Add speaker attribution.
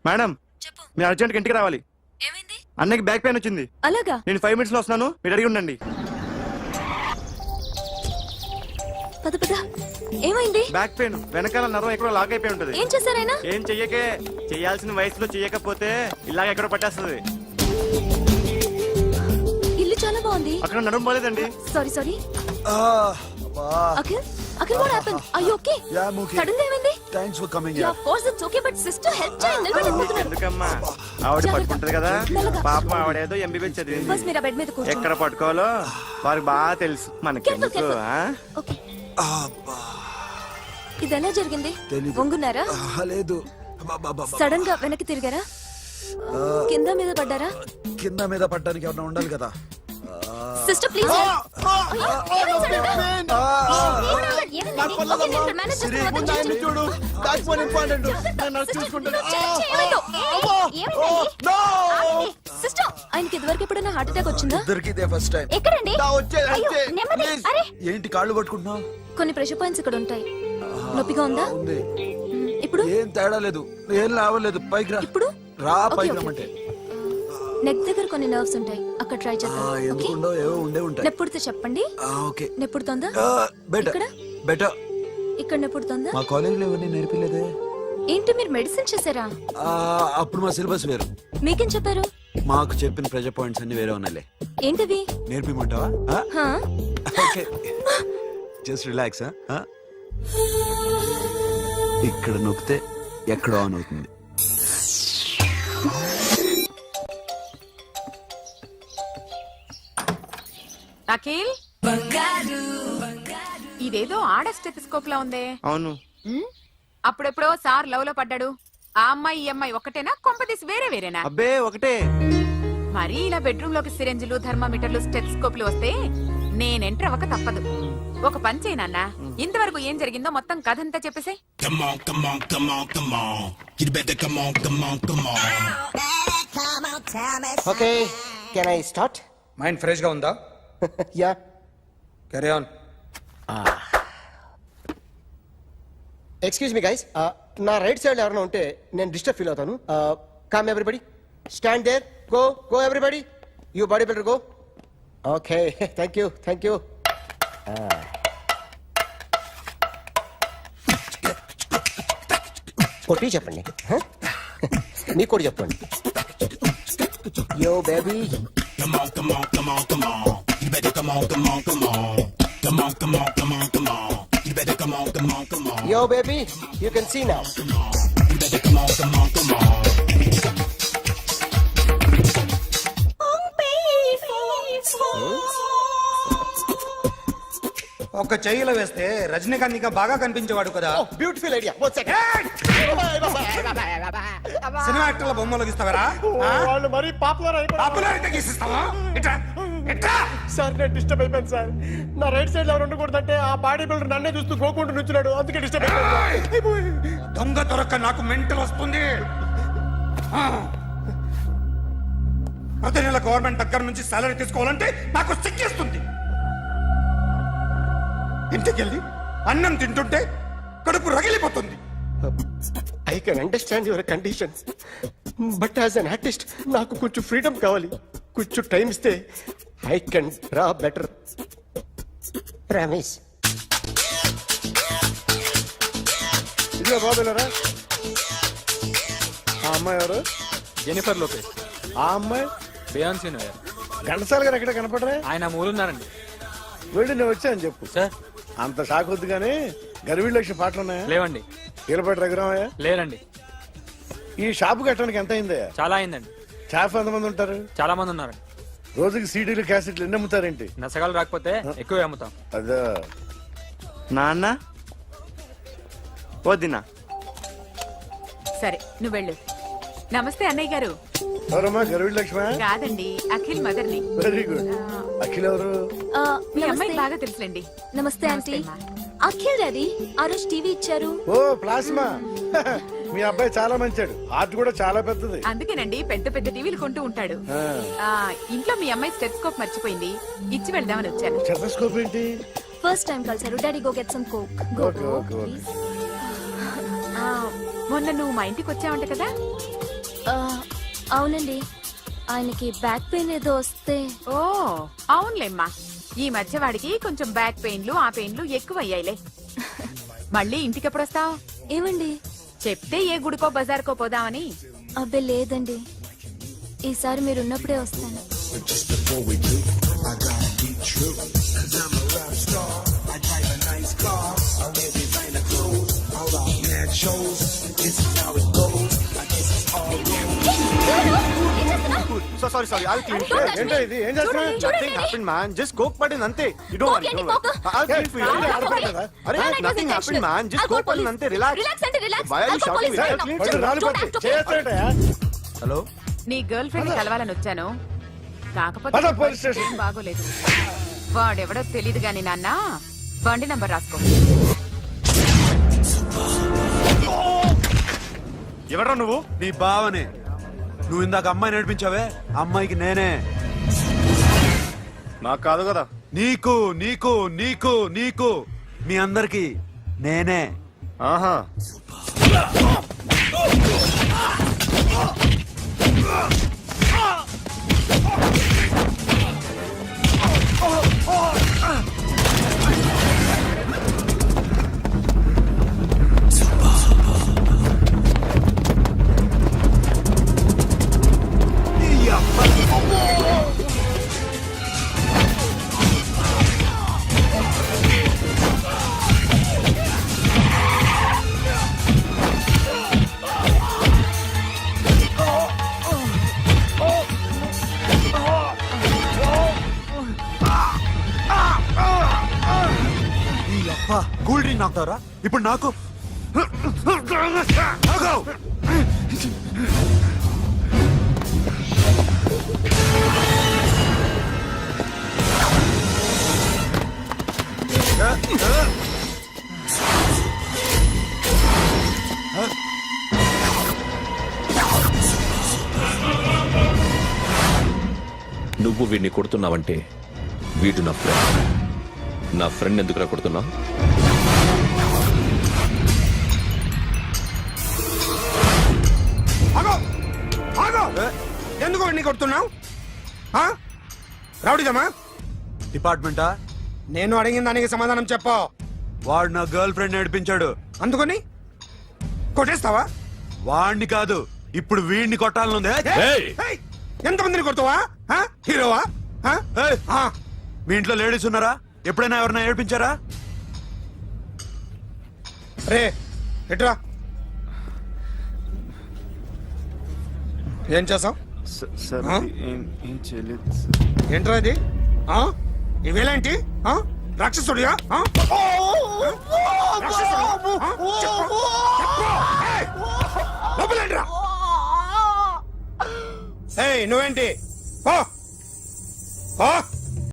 Speaker 1: Madam
Speaker 2: చెప్పు.
Speaker 1: మీరు urgent ఇంటికి రావాలి.
Speaker 2: ఏమైంది?
Speaker 1: అన్నకి బ్యాక్ పెయిన్ వచ్చింది.
Speaker 2: అలాగా?
Speaker 1: నేను 5 minutes లో వస్తున్నాను, మీరు అడిగి ఉండండి.
Speaker 2: పద పద. ఏమైంది?
Speaker 1: బ్యాక్ పెయిన్, వెనకాల నరం ఎక్కడో లాక్ అయిపోయి ఉంటది.
Speaker 2: ఏం చేశారైనా?
Speaker 1: ఏం చెయ్యకే, చెయ్యాల్సిన వయసులో చెయ్యకపోతే ఇలాగ ఎక్కడో పట్టేస్తుంది.
Speaker 2: ఇల్లు చాలా బాగుంది.
Speaker 1: అక్కడ నడుము పోలేదండి.
Speaker 2: Sorry sorry. Akhil Akhil what happened? Are you okay?
Speaker 3: Yeah, I'm okay.
Speaker 2: Sudden గా ఏమైంది?
Speaker 3: Thanks for coming
Speaker 2: yeah
Speaker 3: here.
Speaker 2: Of course it's okay but sister help చేయండి. నిలబడిపోతున్నారు.
Speaker 1: ఎందుకమ్మా, ఆవిడ పట్టుకుంటది కదా. పాపం ఆవిడేదో ఎంబీబీ చదివింది.
Speaker 2: బస్ మీరు ఆ బెడ్ మీద కూర్చోండి.
Speaker 1: ఎక్కడ పట్టుకోవాలో వారికి బాగా తెలుసు. మనకెందుకు?
Speaker 2: ఓకే.
Speaker 3: అబ్బా
Speaker 2: ఇది ఎలా జరిగింది?
Speaker 3: తెలీదు.
Speaker 2: వంగున్నారా?
Speaker 3: లేదు.
Speaker 2: సడన్ గా వెనక్కి తిరిగారా? కింద మీద పడ్డారా?
Speaker 3: కింద మీద పడ్డానికి ఎవరైనా ఉండాలి కదా.
Speaker 2: Sister please.
Speaker 3: చూడు, బ్యాక్ ఫోన్ ఇంపార్టెంట్.
Speaker 2: సిస్టర్ ఆయనకి ఇదివరకు ఎప్పుడైనా హార్ట్ అటాక్ వచ్చిందా?
Speaker 3: ఇద్దరికి ఇదే ఫస్ట్ టైం.
Speaker 2: ఎక్కడండి?
Speaker 3: ఏంటి కాళ్ళు పట్టుకుంటున్నావు?
Speaker 2: కొన్ని ప్రెషర్ పాయింట్స్ ఇక్కడ ఉంటాయి. నొప్పిగా ఉందా?
Speaker 3: ఉంది.
Speaker 2: ఇప్పుడు
Speaker 3: ఏం తేడా లేదు, ఏం లావలేదు. పైకి రా.
Speaker 2: ఇప్పుడు
Speaker 3: రా,
Speaker 2: ఓకే,
Speaker 3: పైకి
Speaker 2: ఓకే.
Speaker 3: రమ్మంటే.
Speaker 2: నెక్ దగ్గర కొన్ని నర్వ్స్ ఉంటాయి, అక్కడ ట్రై చేద్దాం. ఓకే?
Speaker 3: ఎందుకుండో ఏవో ఉండే ఉంటాయి.
Speaker 2: నెప్పుడుతో చెప్పండి.
Speaker 3: ఓకే.
Speaker 2: నెప్పుడుతోందా?
Speaker 3: బెటర్
Speaker 2: ఇక్కడ?
Speaker 3: బెటర్.
Speaker 2: ఇక్కడ నెప్పుడుతోందా?
Speaker 3: మా కాలేజీలో ఎవరిని నేర్పిలేదే.
Speaker 2: ఏంటి మీరు మెడిసిన్ చేశారా?
Speaker 3: అప్పుడు మా సిలబస్ వేరు.
Speaker 2: మీకేం చెప్పారు?
Speaker 3: మాకు చెప్పిన ప్రెజర్ పాయింట్స్ అన్ని వేరే ఉన్నాయిలే.
Speaker 2: ఏంటివి?
Speaker 3: నేర్పిమంటావా?
Speaker 2: హా?
Speaker 3: Okay, just relax. ఇక్కడ నొక్కితే ఎక్కడో ఆన్ అవుతుంది.
Speaker 4: అఖిల్, ఇదేదో ఆడ స్టెథోస్కోప్ లా ఉందే.
Speaker 1: అవును.
Speaker 4: అప్పుడెప్పుడో సార్ లవ్ లో పడ్డాడు. ఆ అమ్మాయి ఈ అమ్మాయి ఒకటేనా, కొంపదీసి వేరే వేరేనా?
Speaker 1: అబ్బే ఒకటే.
Speaker 4: మరి ఇలా బెడ్రూమ్ లోకి సిరెంజులు, థర్మామీటర్లు, స్టెథోస్కోప్లు వస్తే నేను ఎంటర్ అవ్వక తప్పదు. ఒక పని చేయి నాన్న, ఇంతవరకు ఏం జరిగిందో మొత్తం కథంతా చెప్పేసే.
Speaker 5: Come on, come on, come on, come on. You better come on, come on, come on.
Speaker 6: Okay, can I start?
Speaker 7: Mind fresh గా ఉందా?
Speaker 6: Yeah.
Speaker 7: Carry on.
Speaker 6: Excuse me guys, నా రైట్ సైడ్ ఎవరైనా ఉంటే నేను డిస్టర్బ్ ఫీల్ అవుతాను. Come everybody, stand there, go go everybody, you body builder go. Okay, thank you thank you. కొట్టి చెప్పండి, మీకు కూడా చెప్పండి. Yo baby.
Speaker 5: Come on, come on, come on, come on. You better come on, come on, come on. Come on, come on, come on, come on. You better come on, come on, come on.
Speaker 6: Yo, baby, you can see now.
Speaker 5: You better come on, come on, come on.
Speaker 7: ఒక చెయ్యిలో వేస్తే రజనీకాంత్ ఇంకా బాగా కనిపించేవాడు కదా.
Speaker 6: Oh, beautiful idea. One second.
Speaker 7: Cinema యాక్టర్ల బొమ్మలు గీస్తావరా?
Speaker 6: వాళ్ళు మరీ పాపులర్ అయిపోయారు.
Speaker 7: పాపులారిటీ గీసిస్తావా? ఇట్రా ఇట్రా.
Speaker 6: సార్ నేను డిస్టర్బ్ అయిపోయాను సార్. నా రైట్ సైడ్ ఎవరు ఉండకూడదంటే ఆ బాడీ బిల్డర్ నన్నే చూస్తూ గోకుంటూ నుంచున్నాడు, అందుకే డిస్టర్బ్ అయిపోయాను.
Speaker 7: దొంగ దొరక్క నాకు మెంటల్ వస్తుంది. ప్రతి నెల గవర్నమెంట్ దగ్గర నుంచి సాలరీ తీసుకోవాలంటే నాకు సిగ్గేస్తుంది. ఇంటికెళ్ళి అన్నం తింటుంటే కడుపు రగిలిపోతుంది.
Speaker 6: I can understand your conditions, but as an artist నాకు కొంచెం ఫ్రీడమ్ కావాలి. కొంచెం టైం ఇస్తే I can draw better. Ramesh
Speaker 1: ఇదిగో బాబులరా. ఆ అమ్మాయి ఎవరు?
Speaker 8: Jennifer Lopez.
Speaker 1: ఆ అమ్మాయి
Speaker 8: బియాన్సీ నోయర్.
Speaker 1: ఘంటసాల గారు ఎక్కడ కనపడరా?
Speaker 8: ఆయన మూలున్నారండి.
Speaker 1: వెళ్ళి నేను వచ్చాను చెప్పు.
Speaker 8: సార్
Speaker 1: అంత షాక్ వద్దు కానీ గర్వీ లక్ష్య పాటలు ఉన్నాయా?
Speaker 8: లేవండి.
Speaker 1: కీలపాటి రఘురామయ్య
Speaker 8: లేరండి.
Speaker 1: ఈ షాపు కట్టడానికి ఎంత అయిందయ్యా?
Speaker 8: చాలా అయిందండి.
Speaker 1: షాప్ ఎంతమంది ఉంటారు?
Speaker 8: చాలా మంది ఉన్నారండి.
Speaker 1: రోజుకి సీడీలు క్యాసెట్లు ఎన్ని అమ్ముతారేంటి?
Speaker 8: నసగాలు రాకపోతే ఎక్కువ అమ్ముతాం.
Speaker 1: అదే నాన్న వద్దినా.
Speaker 4: సరే నువ్వు వెళ్ళు. నమస్తే అన్నయ్య గారు.
Speaker 1: ఎవరమ్మా? గర్వీ లక్ష్మ?
Speaker 4: కాదండి, అఖిల్ మదర్ని.
Speaker 1: Very good. అఖిల్ ఎవరు?
Speaker 4: మీ అమ్మాయి బాగా తెలుసులేండి.
Speaker 2: నమస్తే ఆంటీ.
Speaker 4: అమ్మా.
Speaker 2: అఖిల్ డాడీ ఆ రోజు టీవీ ఇచ్చారు.
Speaker 1: ఓ ప్లాస్మా. మీ అబ్బాయి చాలా మంచాడు, ఆర్ట్ కూడా చాలా పెద్దది.
Speaker 4: అందుకేనండి పెద్ద పెద్ద టీవీలు కొంటూ ఉంటాడు. ఇంట్లో మీ అమ్మాయి స్టెథోస్కోప్ మర్చిపోయింది, ఇచ్చి వెళ్దామని వచ్చాను.
Speaker 1: స్టెథోస్కోప్ ఏంటి?
Speaker 2: ఫస్ట్ టైం కలిసారు. Daddy go get some coke. Go
Speaker 1: okay,
Speaker 2: go
Speaker 1: okay, okay.
Speaker 2: Please.
Speaker 4: మొన్న నువ్వు మా ఇంటికి వచ్చావంట కదా,
Speaker 2: ఆ, అవునండి ఆయనకి బ్యాక్ పెయిన్ ఏదో వస్తే
Speaker 4: ఓ అవునులేమ్మా, ఈ మధ్య వాడికి కొంచెం బ్యాక్ పెయిన్లు ఆ పెయిన్లు ఎక్కువ అయ్యాయిలే. మళ్ళీ ఇంటికి ఎప్పుడు వస్తావు?
Speaker 2: ఏమండి
Speaker 4: చెప్తే ఏ గుడికో బజార్కో పోదామని.
Speaker 2: అబ్బే లేదండి, ఈసారి మీరున్నప్పుడే వస్తాను.
Speaker 6: Sorry I'll clean it.
Speaker 1: ఏంటో ఇది ఏం చేస్తున్నా
Speaker 6: Nothing happened, man. Just coke పడింది అంతే. You don't worry. Don't worry. I'll clean for you. అరే nothing happened, man. Just coke పడింది అంతే. Relax. Why are you shouting? I'll clean for you.
Speaker 1: రాలిపోతే చేస్తాడయా
Speaker 3: హలో
Speaker 4: నీ గర్ల్ ఫ్రెండ్ కలవాలని వచ్చాను, కాకపోతే
Speaker 1: పద, పోలీస్ స్టేషన్.
Speaker 4: ఏం బాగోలేదు. వాడెవడో తెలీదు గాని నాన్న, బండి నంబర్ రాసుకో.
Speaker 6: ఎవరా నువ్వు?
Speaker 3: నీ బావనే. నువ్వు ఇందాక అమ్మాయి నడిపించావే, అమ్మాయికి నేనే.
Speaker 6: నాకు కాదు కదా.
Speaker 3: నీకు నీకు నీకు నీకు మీ అందరికి నేనే.
Speaker 6: ఆహా.
Speaker 3: కూల్ డ్రింక్ నాకుతారా ఇప్పుడు నాకు? ఆగు!
Speaker 9: నువ్వు వీడిని కొడుతున్నావంటే వీడు నా ఫ్రెండ్. నా ఫ్రెండ్ ఎందుకురా కొడుతున్నావు?
Speaker 7: ఆగో ఆగో, ఎందుకు వాడిని కొడుతున్నావు? రౌడీజమా?
Speaker 3: డిపార్ట్మెంటా?
Speaker 7: నేను అడిగిన దానికి సమాధానం చెప్పు.
Speaker 3: వాడు నా గర్ల్ ఫ్రెండ్ నడిపించాడు.
Speaker 7: అందుకని కొట్టేస్తావా?
Speaker 3: వాడిని కాదు, ఇప్పుడు వీడిని కొట్టాలనుంది.
Speaker 9: ఏయ్!
Speaker 7: ఏయ్, ఎంతమందిని కొడతావా? హీరోవా?
Speaker 3: ఏయ్! మీ ఇంట్లో లేడీస్ ఉన్నారా? ఎప్పుడైనా ఎవరైనా ఏడిపించారా?
Speaker 7: రే ఎట్రా, ఏం చేసావు? ఏంట్రా ఇది? ఇవేలాంటి రాక్షసుడియా? లోపలేంట్రా? ఏయ్ నువ్వేంటి? పో పో.